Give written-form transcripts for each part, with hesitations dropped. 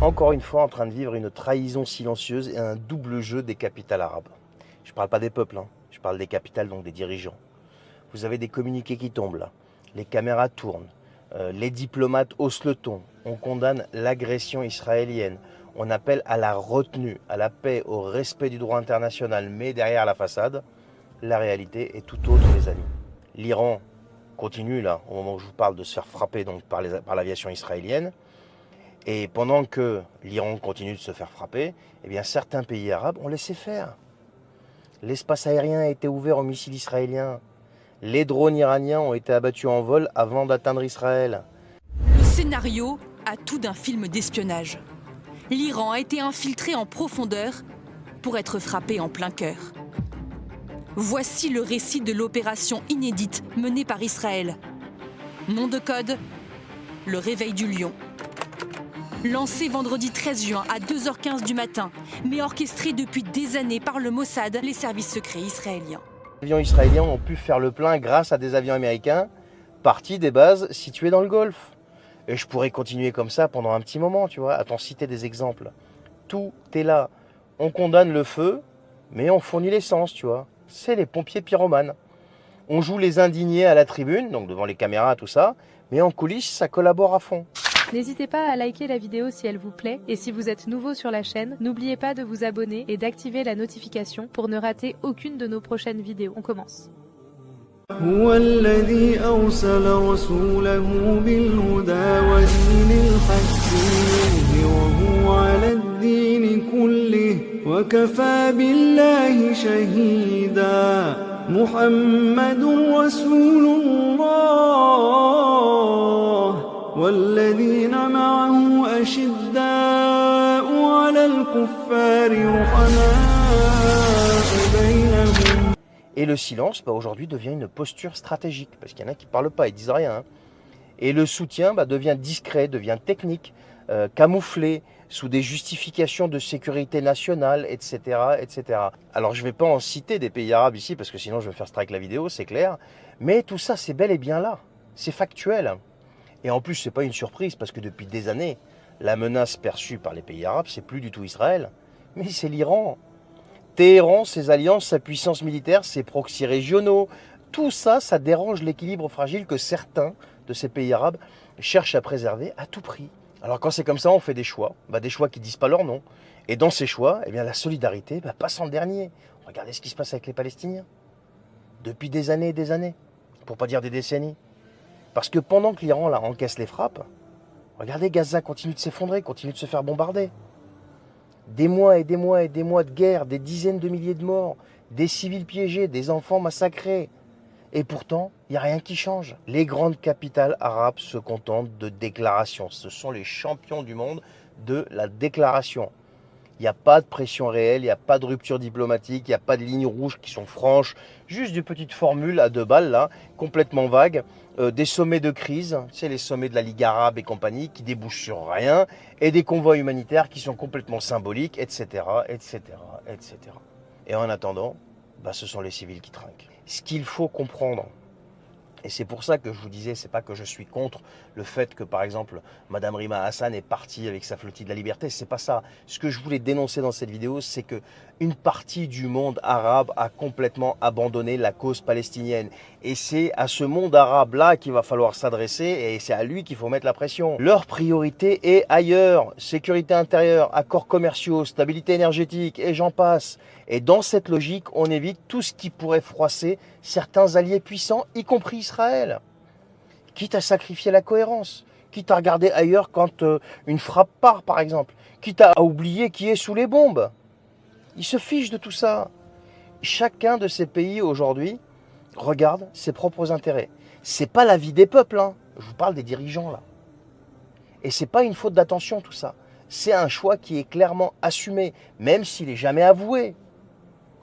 encore une fois en train de vivre une trahison silencieuse et un double jeu des capitales arabes. Je ne parle pas des peuples, hein. Je parle des capitales, donc des dirigeants. Vous avez des communiqués qui tombent là, les caméras tournent, les diplomates haussent le ton, on condamne l'agression israélienne, on appelle à la retenue, à la paix, au respect du droit international, mais derrière la façade, la réalité est tout autre, les amis. L'Iran continue là, au moment où je vous parle, de se faire frapper donc, par l'aviation israélienne. Et pendant que l'Iran continue de se faire frapper, eh bien, certains pays arabes ont laissé faire. L'espace aérien a été ouvert aux missiles israéliens. Les drones iraniens ont été abattus en vol avant d'atteindre Israël. Le scénario a tout d'un film d'espionnage. L'Iran a été infiltré en profondeur pour être frappé en plein cœur. Voici le récit de l'opération inédite menée par Israël. Nom de code, le réveil du lion. Lancé vendredi 13 juin à 2h15 du matin, mais orchestré depuis des années par le Mossad, les services secrets israéliens. Les avions israéliens ont pu faire le plein grâce à des avions américains partis des bases situées dans le Golfe. Et je pourrais continuer comme ça pendant un petit moment, tu vois, à t'en citer des exemples. Tout est là. On condamne le feu, mais on fournit l'essence, tu vois. C'est les pompiers pyromanes. On joue les indignés à la tribune, donc devant les caméras, tout ça, mais en coulisses, ça collabore à fond. N'hésitez pas à liker la vidéo si elle vous plaît et si vous êtes nouveau sur la chaîne, n'oubliez pas de vous abonner et d'activer la notification pour ne rater aucune de nos prochaines vidéos. On commence. هو الذي أرسل رسوله بالهدى ودين الحق ليظهره على الدين كله وكفى بالله شهيدا محمد رسول الله والذين معه أشداء على الكفار رحماء بينهم. Et le silence, aujourd'hui, devient une posture stratégique, parce qu'il y en a qui ne parlent pas, ils disent rien. Hein. Et le soutien devient discret, devient technique, camouflé, sous des justifications de sécurité nationale, etc., etc. Alors, je ne vais pas en citer des pays arabes ici, parce que sinon je vais me faire strike la vidéo, c'est clair. Mais tout ça, c'est bel et bien là. C'est factuel. Et en plus, ce n'est pas une surprise, parce que depuis des années, la menace perçue par les pays arabes, c'est plus du tout Israël, mais c'est l'Iran. Téhéran, ses alliances, sa puissance militaire, ses proxys régionaux, tout ça, ça dérange l'équilibre fragile que certains de ces pays arabes cherchent à préserver à tout prix. Alors quand c'est comme ça, on fait des choix qui ne disent pas leur nom. Et dans ces choix, eh bien, la solidarité passe en dernier. Regardez ce qui se passe avec les Palestiniens. Depuis des années, pour pas dire des décennies. Parce que pendant que l'Iran là encaisse les frappes, regardez, Gaza continue de s'effondrer, continue de se faire bombarder. Des mois et des mois et des mois de guerre, des dizaines de milliers de morts, des civils piégés, des enfants massacrés. Et pourtant, il n'y a rien qui change. Les grandes capitales arabes se contentent de déclarations. Ce sont les champions du monde de la déclaration. Il n'y a pas de pression réelle, il n'y a pas de rupture diplomatique, il n'y a pas de lignes rouges qui sont franches. Juste des petites formules à 2 balles, là, complètement vagues. Des sommets de crise, c'est les sommets de la Ligue arabe et compagnie qui débouchent sur rien, et des convois humanitaires qui sont complètement symboliques, etc., etc., etc. Et en attendant, ce sont les civils qui trinquent. Ce qu'il faut comprendre, et c'est pour ça que je vous disais, c'est pas que je suis contre le fait que, par exemple, Madame Rima Hassan est partie avec sa flottille de la liberté, c'est pas ça. Ce que je voulais dénoncer dans cette vidéo, c'est que une partie du monde arabe a complètement abandonné la cause palestinienne. Et c'est à ce monde arabe-là qu'il va falloir s'adresser et c'est à lui qu'il faut mettre la pression. Leur priorité est ailleurs. Sécurité intérieure, accords commerciaux, stabilité énergétique et j'en passe. Et dans cette logique, on évite tout ce qui pourrait froisser certains alliés puissants, y compris Israël. Quitte à sacrifier la cohérence, quitte à regarder ailleurs quand une frappe part, par exemple, quitte à oublier qui est sous les bombes. Ils se fichent de tout ça. Chacun de ces pays aujourd'hui regarde ses propres intérêts. C'est pas la vie des peuples, hein. Je vous parle des dirigeants là. Et c'est pas une faute d'attention tout ça. C'est un choix qui est clairement assumé, même s'il n'est jamais avoué.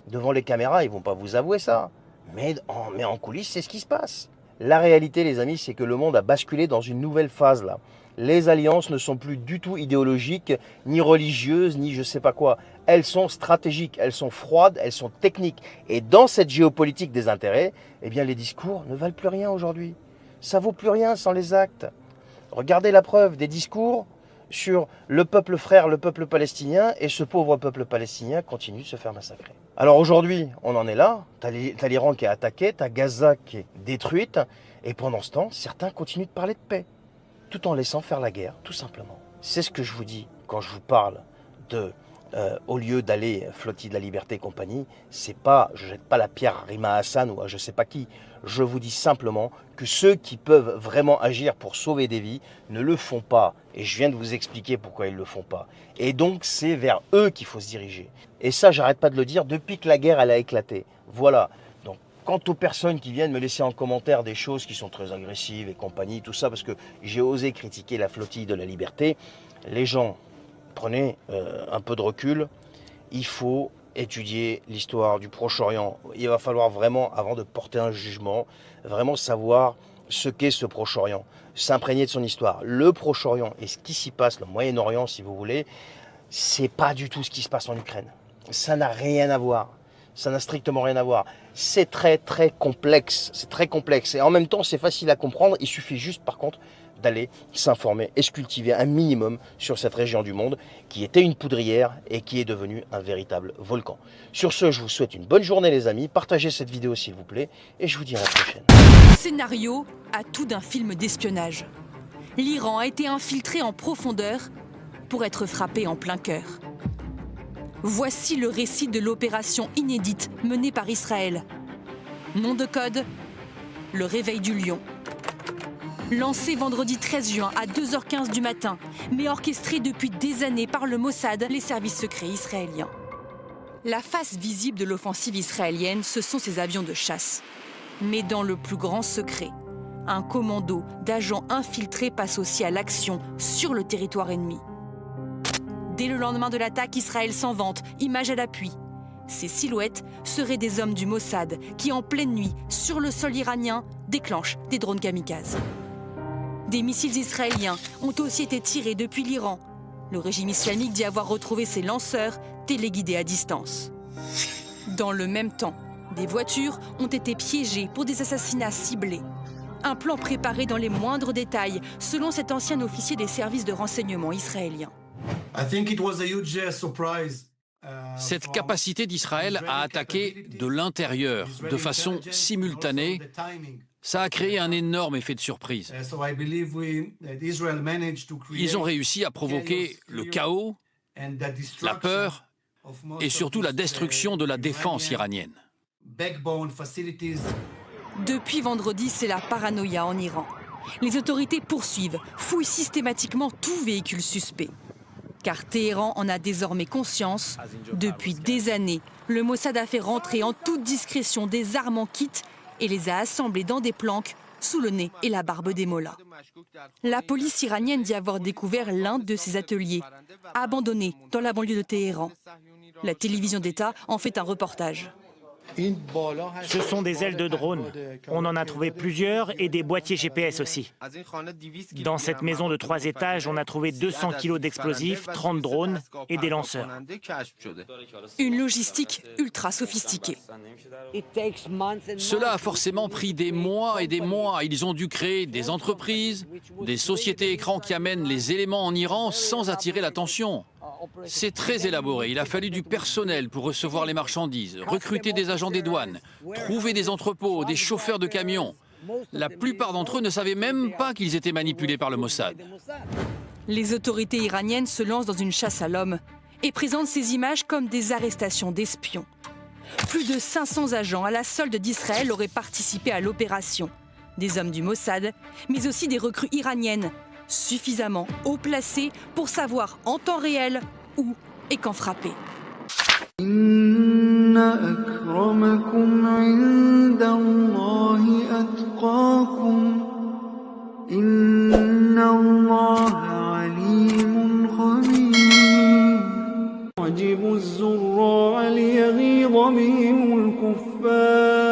Devant les caméras, ils ne vont pas vous avouer ça. Mais en coulisses, c'est ce qui se passe. La réalité, les amis, c'est que le monde a basculé dans une nouvelle phase là. Les alliances ne sont plus du tout idéologiques, ni religieuses, ni je sais pas quoi. Elles sont stratégiques, elles sont froides, elles sont techniques. Et dans cette géopolitique des intérêts, eh bien les discours ne valent plus rien aujourd'hui. Ça vaut plus rien sans les actes. Regardez la preuve des discours sur le peuple frère, le peuple palestinien, et ce pauvre peuple palestinien continue de se faire massacrer. Alors aujourd'hui, on en est là, t'as l'Iran qui est attaqué, t'as Gaza qui est détruite, et pendant ce temps, certains continuent de parler de paix, tout en laissant faire la guerre, tout simplement. C'est ce que je vous dis quand je vous parle de... au lieu d'aller flottille de la liberté et compagnie, c'est pas, je jette pas la pierre à Rima Hassan ou à je sais pas qui. Je vous dis simplement que ceux qui peuvent vraiment agir pour sauver des vies ne le font pas. Et je viens de vous expliquer pourquoi ils le font pas. Et donc c'est vers eux qu'il faut se diriger. Et ça, j'arrête pas de le dire depuis que la guerre elle a éclaté. Voilà. Donc quant aux personnes qui viennent me laisser en commentaire des choses qui sont très agressives et compagnie, tout ça parce que j'ai osé critiquer la flottille de la liberté, les gens, prenez un peu de recul, il faut étudier l'histoire du Proche-Orient. Il va falloir vraiment, avant de porter un jugement, vraiment savoir ce qu'est ce Proche-Orient, s'imprégner de son histoire. Le Proche-Orient et ce qui s'y passe, le Moyen-Orient si vous voulez, c'est pas du tout ce qui se passe en Ukraine. Ça n'a rien à voir. Ça n'a strictement rien à voir. C'est très très complexe. C'est très complexe. Et en même temps, c'est facile à comprendre. Il suffit juste par contre d'aller s'informer et se cultiver un minimum sur cette région du monde qui était une poudrière et qui est devenue un véritable volcan. Sur ce, je vous souhaite une bonne journée les amis, partagez cette vidéo s'il vous plaît et je vous dis à la prochaine. Scénario à tout d'un film d'espionnage. L'Iran a été infiltré en profondeur pour être frappé en plein cœur. Voici le récit de l'opération inédite menée par Israël. Nom de code, le réveil du lion. Lancé vendredi 13 juin à 2h15 du matin, mais orchestré depuis des années par le Mossad, les services secrets israéliens. La face visible de l'offensive israélienne, ce sont ces avions de chasse. Mais dans le plus grand secret, un commando d'agents infiltrés passe aussi à l'action sur le territoire ennemi. Dès le lendemain de l'attaque, Israël s'en vante, image à l'appui. Ces silhouettes seraient des hommes du Mossad qui, en pleine nuit, sur le sol iranien, déclenchent des drones kamikazes. Des missiles israéliens ont aussi été tirés depuis l'Iran. Le régime islamique dit avoir retrouvé ses lanceurs téléguidés à distance. Dans le même temps, des voitures ont été piégées pour des assassinats ciblés. Un plan préparé dans les moindres détails, selon cet ancien officier des services de renseignement israéliens. Cette capacité d'Israël à attaquer de l'intérieur, de façon simultanée, ça a créé un énorme effet de surprise. Ils ont réussi à provoquer le chaos, la peur et surtout la destruction de la défense iranienne. Depuis vendredi, c'est la paranoïa en Iran. Les autorités poursuivent, fouillent systématiquement tout véhicule suspect. Car Téhéran en a désormais conscience. Depuis des années, le Mossad a fait rentrer en toute discrétion des armes en kit et les a assemblées dans des planques sous le nez et la barbe des mollahs. La police iranienne dit avoir découvert l'un de ces ateliers, abandonné dans la banlieue de Téhéran. La télévision d'État en fait un reportage. Ce sont des ailes de drone. On en a trouvé plusieurs et des boîtiers GPS aussi. Dans cette maison de 3 étages, on a trouvé 200 kilos d'explosifs, 30 drones et des lanceurs. Une logistique ultra sophistiquée. Cela a forcément pris des mois et des mois. Ils ont dû créer des entreprises, des sociétés écrans qui amènent les éléments en Iran sans attirer l'attention. C'est très élaboré. Il a fallu du personnel pour recevoir les marchandises, recruter des agents des douanes, trouver des entrepôts, des chauffeurs de camions. La plupart d'entre eux ne savaient même pas qu'ils étaient manipulés par le Mossad. Les autorités iraniennes se lancent dans une chasse à l'homme et présentent ces images comme des arrestations d'espions. Plus de 500 agents à la solde d'Israël auraient participé à l'opération. Des hommes du Mossad, mais aussi des recrues iraniennes, suffisamment haut placées pour savoir en temps réel où et quand frapper. Inna akramakum inda Allahi atqakum. Inna Allaha alimun khabir. Wajibu az-zurra'a liyaghidha bihim al-kuffar.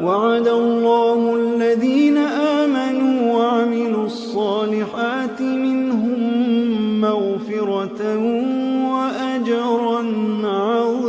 Wa'ada Allahu alladhina amanu wa 'amilu as-salihati minhum maghfiratan wa ajran 'azima.